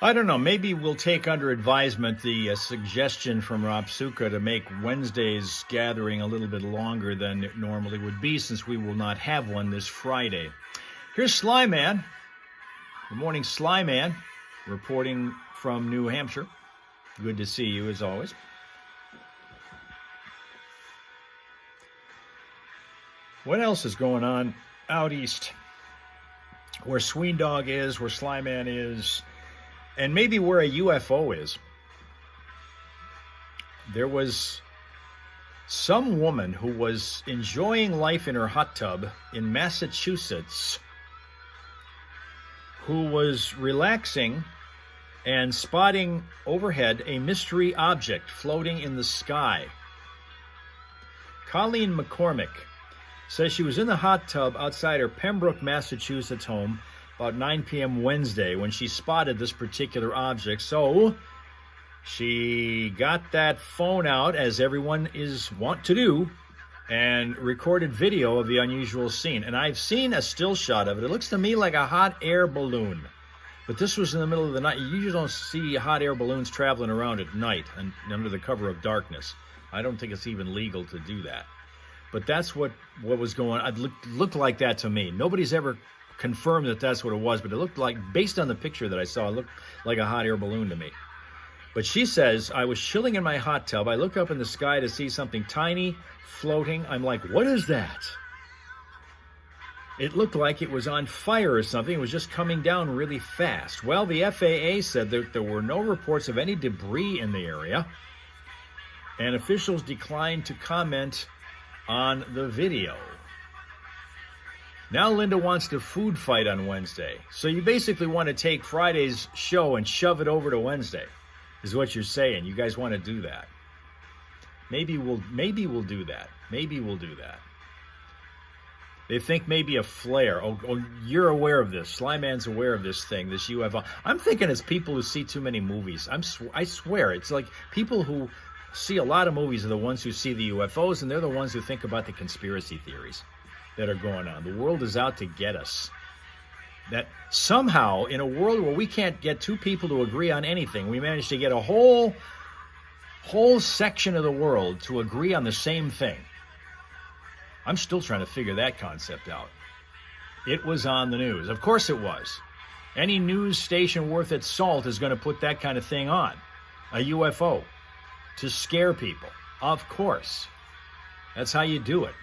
I don't know. Maybe we'll take under advisement the suggestion from Rob Suka to make Wednesday's gathering a little bit longer than it normally would be, since we will not have one this Friday. Here's Sly Man. Good morning, Sly Man, reporting from New Hampshire. Good to see you, as always. What else is going on out east? Where Sween Dog is, where Sly Man is, and maybe where a UFO is. There was some woman who was enjoying life in her hot tub in Massachusetts who was relaxing and spotting overhead a mystery object floating in the sky. Colleen McCormick says she was in the hot tub outside her Pembroke, Massachusetts home about 9 p.m. Wednesday when she spotted this particular object. So she got that phone out, as everyone is wont to do, and recorded video of the unusual scene. And I've seen a still shot of it. It looks to me like a hot air balloon. But this was in the middle of the night. You usually don't see hot air balloons traveling around at night and under the cover of darkness. I don't think it's even legal to do that. But that's what was going on. It looked like that to me. Nobody's ever confirmed that that's what it was, but it looked like, based on the picture that I saw, it looked like a hot air balloon to me. But she says, I was chilling in my hot tub. I look up in the sky to see something tiny floating. I'm like, what is that? It looked like it was on fire or something. It was just coming down really fast. Well, the FAA said that there were no reports of any debris in the area, and officials declined to comment on the video. Now Linda wants to food fight on Wednesday. So you basically want to take Friday's show and shove it over to Wednesday, is what you're saying. You guys want to do that. Maybe we'll do that. Maybe we'll do that. They think maybe a flare. Oh, you're aware of this. Sly Man's aware of this thing, this UFO. I'm thinking it's people who see too many movies. I swear, it's like people who see a lot of movies are the ones who see the UFOs, and they're the ones who think about the conspiracy theories that are going on. The world is out to get us. That somehow, in a world where we can't get two people to agree on anything, we managed to get a whole section of the world to agree on the same thing. I'm still trying to figure that concept out. It was on the news. Of course it was. Any news station worth its salt is going to put that kind of thing on. A UFO. To scare people. Of course. That's how you do it.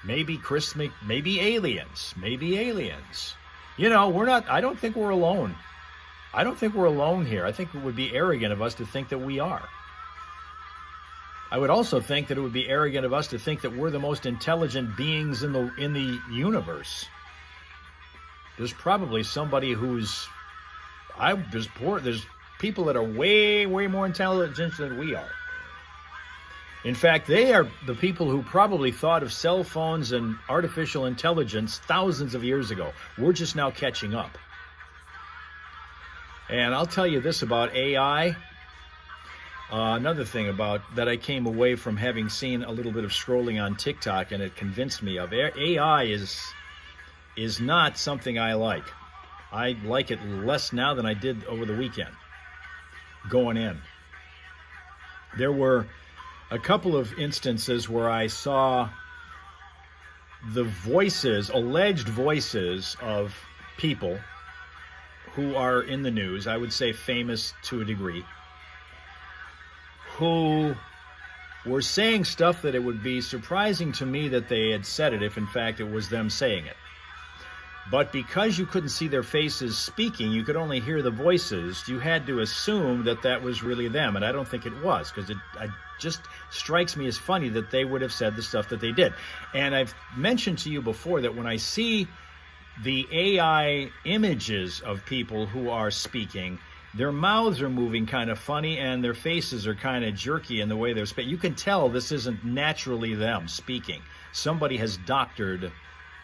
Maybe maybe aliens. Maybe aliens. You know, I don't think we're alone. I don't think we're alone here. I think it would be arrogant of us to think that we are. I would also think that it would be arrogant of us to think that we're the most intelligent beings in the universe. There's probably somebody there's people that are way, way more intelligent than we are. In fact, they are the people who probably thought of cell phones and artificial intelligence thousands of years ago. We're just now catching up. And I'll tell you this about AI. Another thing about that I came away from having seen a little bit of scrolling on TikTok, and it convinced me of. AI is not something I like. I like it less now than I did over the weekend going in. There were a couple of instances where I saw the alleged voices of people who are in the news, I would say famous to a degree, who were saying stuff that it would be surprising to me that they had said it if in fact it was them saying it. But because you couldn't see their faces speaking, you could only hear the voices, you had to assume that that was really them. And I don't think it was, because it just strikes me as funny that they would have said the stuff that they did. And I've mentioned to you before that when I see the AI images of people who are speaking, their mouths are moving kind of funny and their faces are kind of jerky in the way they're speaking. You can tell this isn't naturally them speaking. Somebody has doctored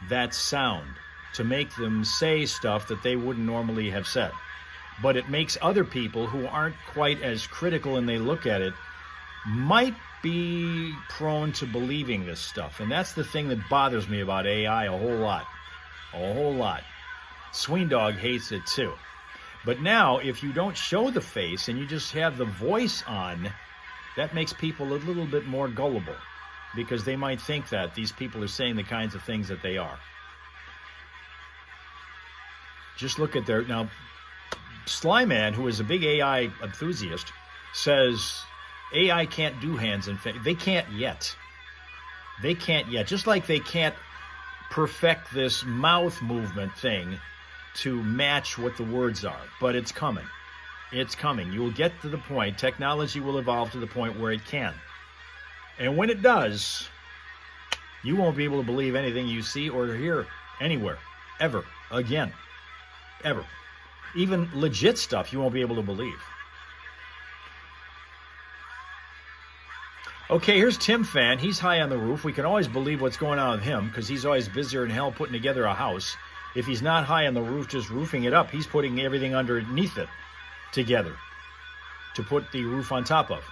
that sound to make them say stuff that they wouldn't normally have said. But it makes other people who aren't quite as critical and they look at it might be prone to believing this stuff. And that's the thing that bothers me about AI a whole lot. A whole lot. Sweendog hates it too. But now, if you don't show the face and you just have the voice on, that makes people a little bit more gullible, because they might think that these people are saying the kinds of things that they are. Just look at their... Now, Slyman, who is a big AI enthusiast, says AI can't do hands and face. They can't yet. They can't yet. Just like they can't perfect this mouth movement thing to match what the words are. But it's coming. It's coming. You will get to the point. Technology will evolve to the point where it can. And when it does, you won't be able to believe anything you see or hear anywhere, ever, again. Ever. Even legit stuff you won't be able to believe. Okay, here's Tim Fan. He's high on the roof. We can always believe what's going on with him because he's always busier than hell putting together a house. If he's not high on the roof just roofing it up, he's putting everything underneath it together to put the roof on top of.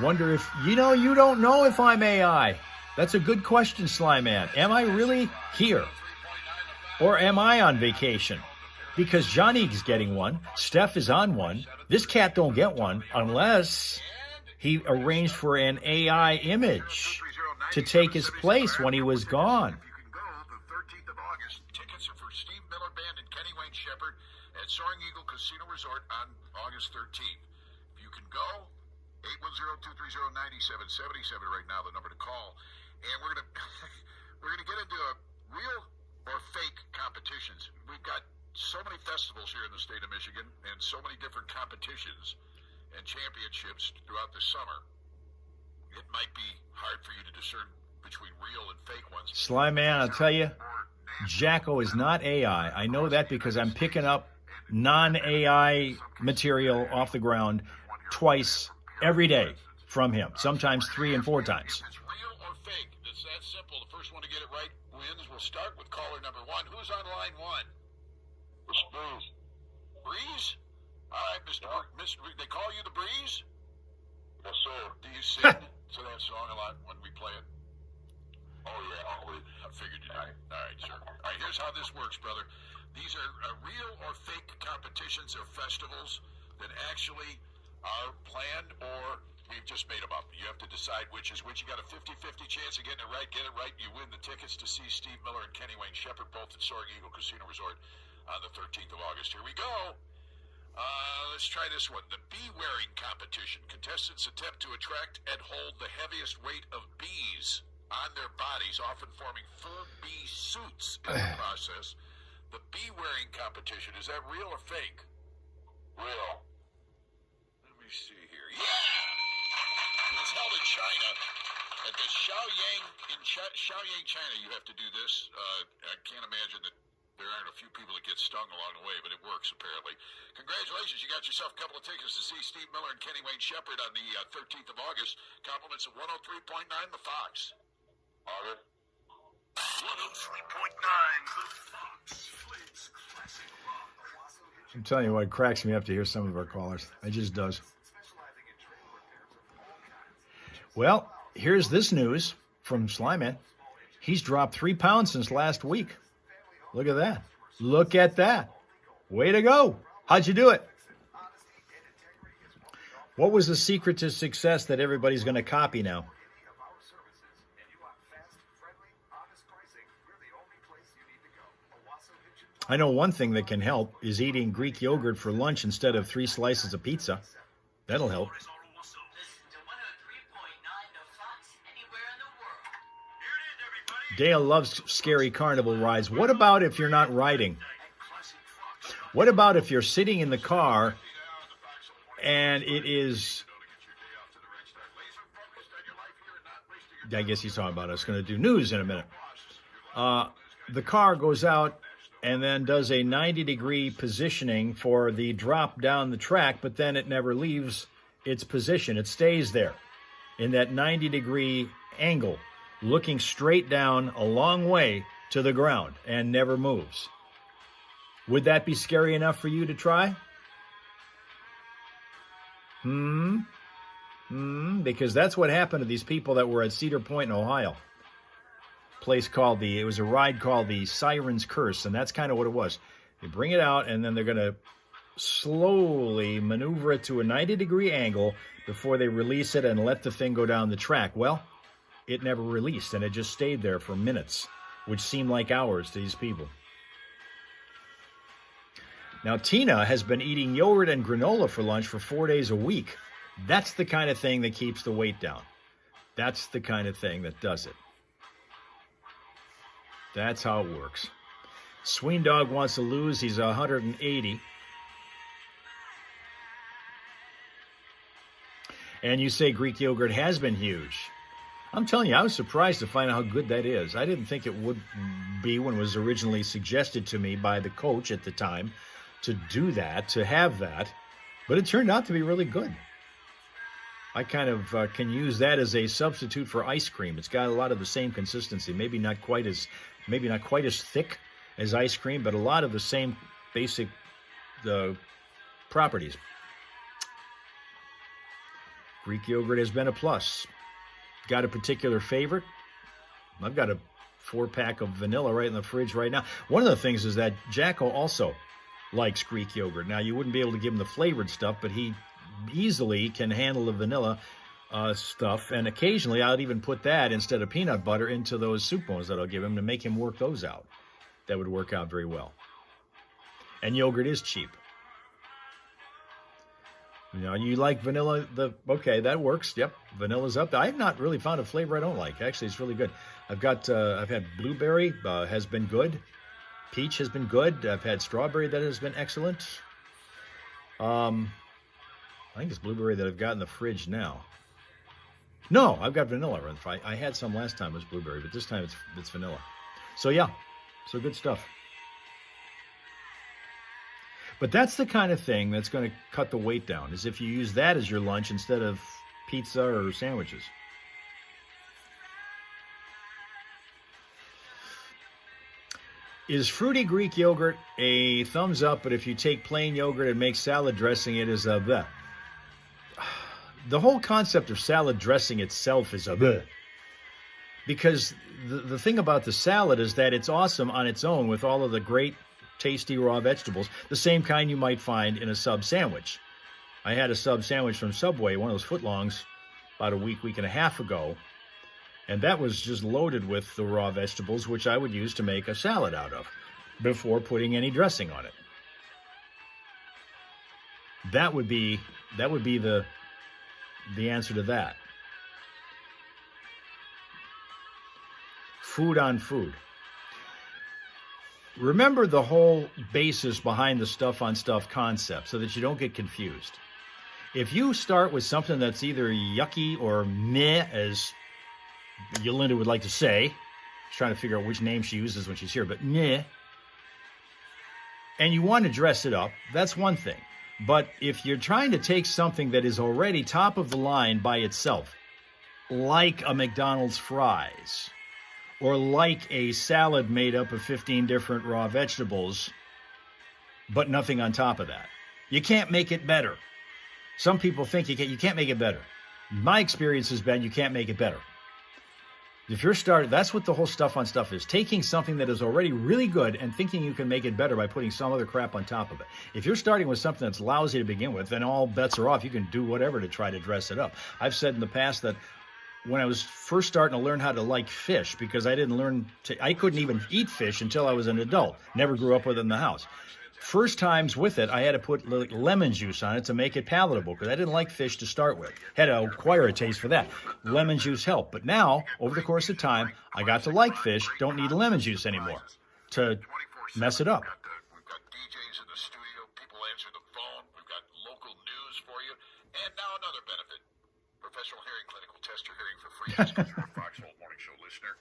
Wonder if, you don't know if I'm AI. That's a good question, Slyman. Am I really here? Or am I on vacation? Because Johnny's getting one. Steph is on one. This cat don't get one unless he arranged for an AI image to take his place when he was gone. If you can go, the 13th of August, tickets are for Steve Miller Band and Kenny Wayne Shepherd at Soaring Eagle Casino Resort on August 13th. If you can go, 810-230-9777 right now, the number to call. And we're gonna get into a real or fake competitions. We've got so many festivals here in the state of Michigan and so many different competitions and championships throughout the summer. It might be hard for you to discern between real and fake ones. Slyman, I'll tell you, Jacko is not AI. I know that because I'm picking up non-AI material off the ground twice every day from him, sometimes 3 and 4 times. If it's real or fake, it's that simple. The first one to get it right wins. We'll start with caller number 1. Who's on line 1? It's Breeze. Breeze? All right, Mr. They call you the Breeze? Yes, sir. Do you sing to that song a lot when we play it? Oh, yeah, always. I figured you did. All right, sir. All right, here's how this works, brother. These are real or fake competitions or festivals that actually are planned or we've just made them up. You have to decide which is which. You got a 50-50 chance of getting it right. Get it right, you win the tickets to see Steve Miller and Kenny Wayne Shepherd, both at Soaring Eagle Casino Resort on the 13th of August. Here we go. Let's try this one. The bee wearing competition. Contestants attempt to attract and hold the heaviest weight of bees on their bodies, often forming full bee suits in the process. The bee wearing competition, is that real or fake? Real. Let me see here. Yeah! It's held in China. At the Shaoyang, China, you have to do this. I can't imagine that there aren't a few people that get stung along the way, but it works, apparently. Congratulations, you got yourself a couple of tickets to see Steve Miller and Kenny Wayne Shepherd on the 13th of August. Compliments of 103.9 The Fox. August. 103.9 The Fox. Fleet's classic rock. I'm telling you what, it cracks me up to hear some of our callers. It just does. Well, here's this news from Slyman. He's dropped 3 pounds since last week. Look at that. Look at that. Way to go. How'd you do it? What was the secret to success that everybody's going to copy now? I know one thing that can help is eating Greek yogurt for lunch instead of 3 slices of pizza. That'll help. Listen to 103.9 The Fox anywhere in the world. Here it is, everybody. Dale loves scary carnival rides. What about if you're not riding? What about if you're sitting in the car and it is... I guess he's talking about us going to do news in a minute. The car goes out and then does a 90-degree positioning for the drop down the track, but then it never leaves its position. It stays there in that 90-degree angle, looking straight down a long way to the ground and never moves. Would that be scary enough for you to try? Because that's what happened to these people that were at Cedar Point in Ohio. It was a ride called the Siren's Curse, and that's kind of what it was. They bring it out, and then they're going to slowly maneuver it to a 90-degree angle before they release it and let the thing go down the track. Well, it never released, and it just stayed there for minutes, which seemed like hours to these people. Now, Tina has been eating yogurt and granola for lunch for 4 days a week. That's the kind of thing that keeps the weight down. That's the kind of thing that does it. That's how it works. Sween Dog wants to lose. He's 180. And you say Greek yogurt has been huge. I'm telling you, I was surprised to find out how good that is. I didn't think it would be when it was originally suggested to me by the coach at the time to do that, to have that. But it turned out to be really good. I kind of can use that as a substitute for ice cream. It's got a lot of the same consistency, maybe not quite as thick as ice cream, but a lot of the same basic properties. Greek yogurt has been a plus. Got a particular favorite? I've got a 4-pack of vanilla right in the fridge right now. One of the things is that Jacko also likes Greek yogurt. Now, you wouldn't be able to give him the flavored stuff, but he easily can handle the vanilla stuff, and occasionally I'll even put that instead of peanut butter into those soup bones that I'll give him to make him work those out. That would work out very well. And yogurt is cheap. You know, you like vanilla, okay, that works. Yep, vanilla's up. I have not really found a flavor I don't like. Actually, it's really good. I've had blueberry, has been good. Peach has been good. I've had strawberry that has been excellent. I think it's blueberry that I've got in the fridge now. No, I've got vanilla. I had some last time, it was blueberry, but this time it's vanilla. So yeah, so good stuff. But that's the kind of thing that's going to cut the weight down, is if you use that as your lunch instead of pizza or sandwiches. Is fruity Greek yogurt a thumbs up, but if you take plain yogurt and make salad dressing, it is a bleh. The whole concept of salad dressing itself is a bleh. Because the thing about the salad is that it's awesome on its own with all of the great tasty raw vegetables, the same kind you might find in a sub sandwich. I had a sub sandwich from Subway, one of those footlongs, about a week and a half ago, and that was just loaded with the raw vegetables, which I would use to make a salad out of before putting any dressing on it. That would be the answer to that. Food on food. Remember the whole basis behind the stuff on stuff concept so that you don't get confused. If you start with something that's either yucky or meh, as Yolanda would like to say, she's trying to figure out which name she uses when she's here, but meh, and you want to dress it up, that's one thing. But if you're trying to take something that is already top of the line by itself, like a McDonald's fries, or like a salad made up of 15 different raw vegetables, but nothing on top of that, you can't make it better. Some people think you can't make it better. My experience has been you can't make it better. If you're starting, that's what the whole stuff on stuff is. Taking something that is already really good and thinking you can make it better by putting some other crap on top of it. If you're starting with something that's lousy to begin with, then all bets are off. You can do whatever to try to dress it up. I've said in the past that when I was first starting to learn how to like fish, because I couldn't even eat fish until I was an adult. Never grew up with it in the house. First times with it, I had to put lemon juice on it to make it palatable, because I didn't like fish to start with. Had to acquire a taste for that. Lemon juice helped. But now, over the course of time, I got to like fish, don't need lemon juice anymore to mess it up. We've got DJs in the studio, people answer the phone, we've got local news for you, and now another benefit. Professional hearing clinic will test your hearing for free. As a Foxhole Morning Show listener,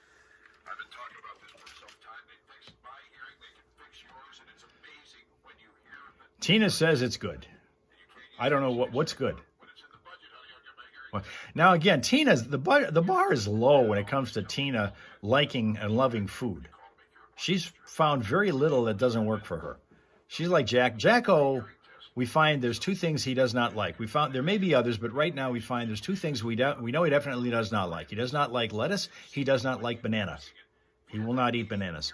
I've been talking about this for some time. They fixed my hearing, they can fix yours, and it's amazing when you hear the... Tina says it's good. I don't know what's good. Well, now again, the bar is low when it comes to Tina liking and loving food. She's found very little that doesn't work for her. She's like Jack. Jacko, we find there's two things he does not like. We found there may be others, but right now we find there's two things we know he definitely does not like. He does not like lettuce. He does not like bananas. He will not eat bananas.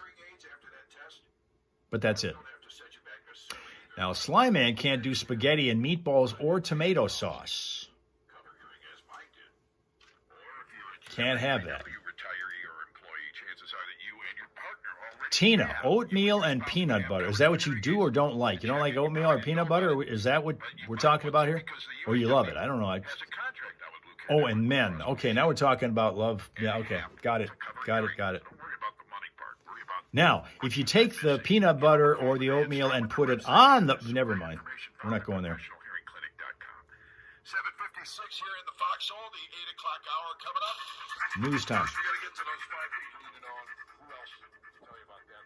But that's it. Now, Sly Man can't do spaghetti and meatballs or tomato sauce. Can't have that. Tina, oatmeal and peanut butter. Is that what you do or don't like? You don't like oatmeal or peanut butter? Or is that what we're talking about here? Or you love it? I don't know. Oh, and men. Okay, now we're talking about love. Yeah, okay. Got it. Now, if you take the peanut butter or the oatmeal and put it on the... Never mind. We're not going there. 7:56 here in the Foxhole, the 8 o'clock hour coming up. News time. We got to get to those 5 people you need to know. Who else to tell you about that?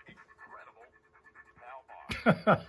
The incredible Hal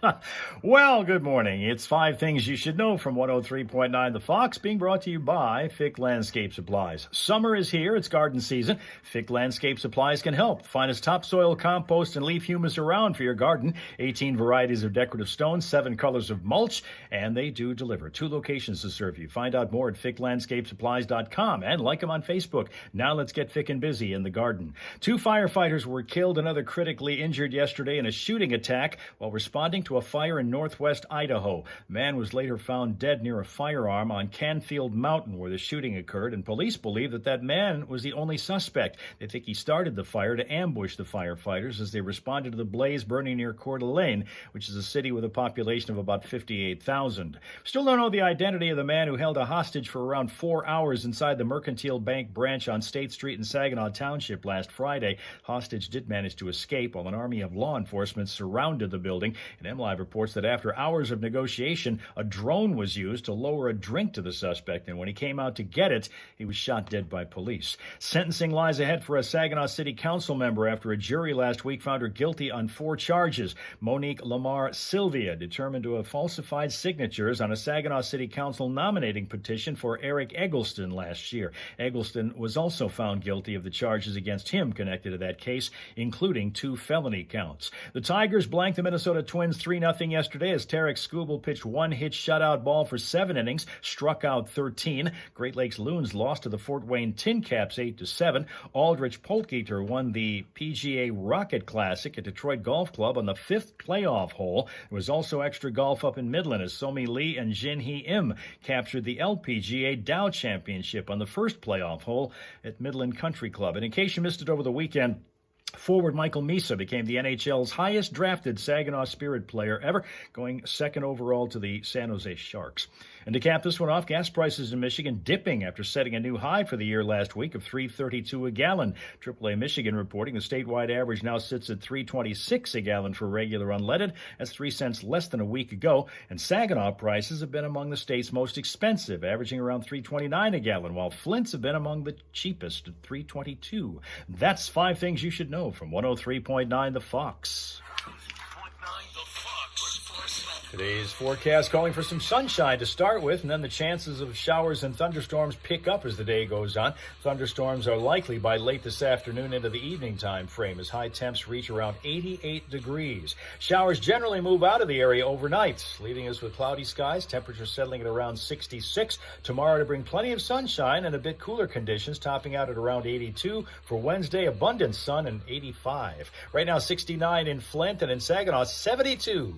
Maas. Well, good morning. It's 5 things you should know from 103.9 The Fox, being brought to you by Fick Landscape Supplies. Summer is here. It's garden season. Fick Landscape Supplies can help. Finest topsoil, compost, and leaf humus around for your garden. 18 varieties of decorative stones, 7 colors of mulch, and they do deliver. 2 locations to serve you. Find out more at ficklandscapesupplies.com and like them on Facebook. Now let's get Fick and busy in the garden. 2 firefighters were killed, another critically injured yesterday in a shooting attack while responding to a fire in northwest Idaho. The man was later found dead near a firearm on Canfield Mountain where the shooting occurred, and police believe that man was the only suspect. They think he started the fire to ambush the firefighters as they responded to the blaze burning near Coeur d'Alene, which is a city with a population of about 58,000. Still don't know the identity of the man who held a hostage for around 4 hours inside the Mercantile Bank branch on State Street in Saginaw Township last Friday. Hostage did manage to escape while an army of law enforcement surrounded the building. And MLive reports that after hours of negotiation, a drone was used to lower a drink to the suspect, and when he came out to get it, he was shot dead by police. Sentencing lies ahead for a Saginaw City Council member after a jury last week found her guilty on 4 charges. Monique Lamar Sylvia, determined to have falsified signatures on a Saginaw City Council nominating petition for Eric Eggleston last year. Eggleston was also found guilty of the charges against him connected to that case, including 2 felony counts. The Tigers blanked the Minnesota Twins 3-0 yesterday as Tarek Skubal pitched 1-hit shutout ball for 7 innings, struck out 13. Great Lakes Loons lost to the Fort Wayne Tin Caps 8-7. Aldrich Polketer won the PGA Rocket Classic at Detroit Golf Club on the 5th playoff hole. There was also extra golf up in Midland as Somi Lee and Jin Hee Im captured the LPGA Dow Championship on the 1st playoff hole at Midland Country Club. And in case you missed it over the weekend, forward Michael Misa became the NHL's highest drafted Saginaw Spirit player ever, going 2nd overall to the San Jose Sharks. And to cap this one off, gas prices in Michigan dipping after setting a new high for the year last week of $3.32 a gallon. AAA Michigan reporting the statewide average now sits at $3.26 a gallon for regular unleaded. That's 3 cents less than a week ago. And Saginaw prices have been among the state's most expensive, averaging around $3.29 a gallon, while Flint's have been among the cheapest at $3.22. That's 5 things you should know from 103.9 The Fox. Today's forecast calling for some sunshine to start with, and then the chances of showers and thunderstorms pick up as the day goes on. Thunderstorms are likely by late this afternoon into the evening time frame as high temps reach around 88 degrees. Showers generally move out of the area overnight, leaving us with cloudy skies, temperatures settling at around 66. Tomorrow to bring plenty of sunshine and a bit cooler conditions, topping out at around 82. For Wednesday, abundant sun and 85. Right now, 69 in Flint, and in Saginaw, 72.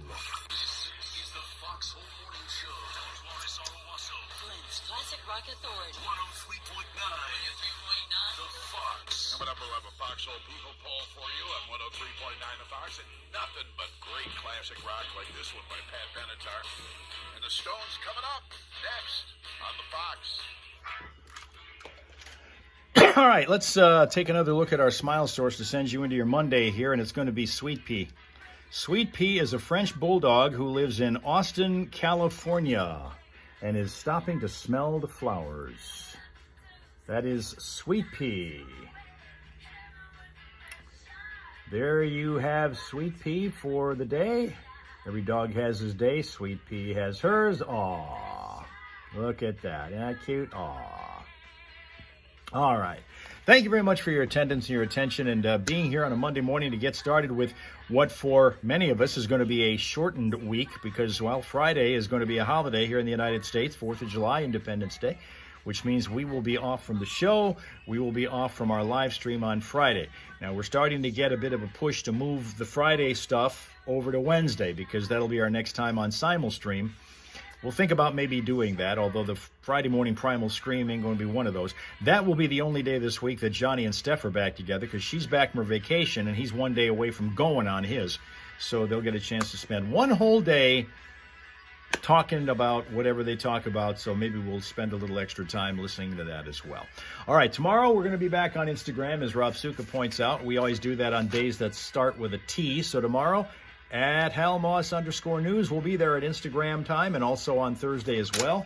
Classic Rock Authority. 103.9 Foxhole People poll for you on 103.9 The Fox, and nothing but great classic rock like this one by Pat Benatar. And the Stones coming up next on The Fox. All right, let's take another look at our smile source to send you into your Monday here, and it's going to be Sweet Pea. Sweet Pea is a French bulldog who lives in Austin, California, and is stopping to smell the flowers. That is Sweet Pea. There you have Sweet Pea for the day. Every dog has his day. Sweet Pea has hers. Aw, look at that. Isn't that cute? Aw. All right. Thank you very much for your attendance and your attention and being here on a Monday morning to get started with what for many of us is going to be a shortened week because, well, Friday is going to be a holiday here in the United States, 4th of July, Independence Day, which means we will be off from the show. We will be off from our live stream on Friday. Now, we're starting to get a bit of a push to move the Friday stuff over to Wednesday because that'll be our next time on Simulstream. We'll think about maybe doing that, although the Friday morning Primal Scream ain't going to be one of those. That will be the only day this week that Johnny and Steph are back together because she's back from her vacation and he's one day away from going on his. So they'll get a chance to spend one whole day talking about whatever they talk about, so maybe we'll spend a little extra time listening to that as well. All right, tomorrow we're going to be back on Instagram, as Rob Suka points out. We always do that on days that start with a T, so tomorrow at Hal Maas _news, we'll be there at Instagram time and also on Thursday as well.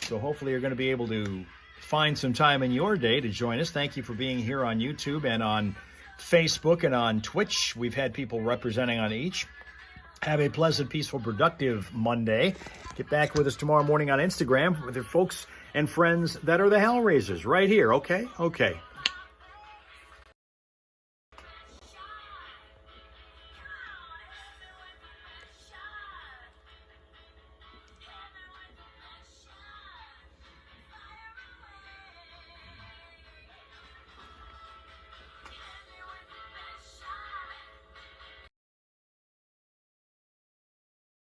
So hopefully you're going to be able to find some time in your day to join us. Thank you for being here on YouTube and on Facebook and on Twitch. We've had people representing on each. Have a pleasant, peaceful, productive Monday. Get back with us tomorrow morning on Instagram with your folks and friends that are the Hellraisers right here, okay? Okay.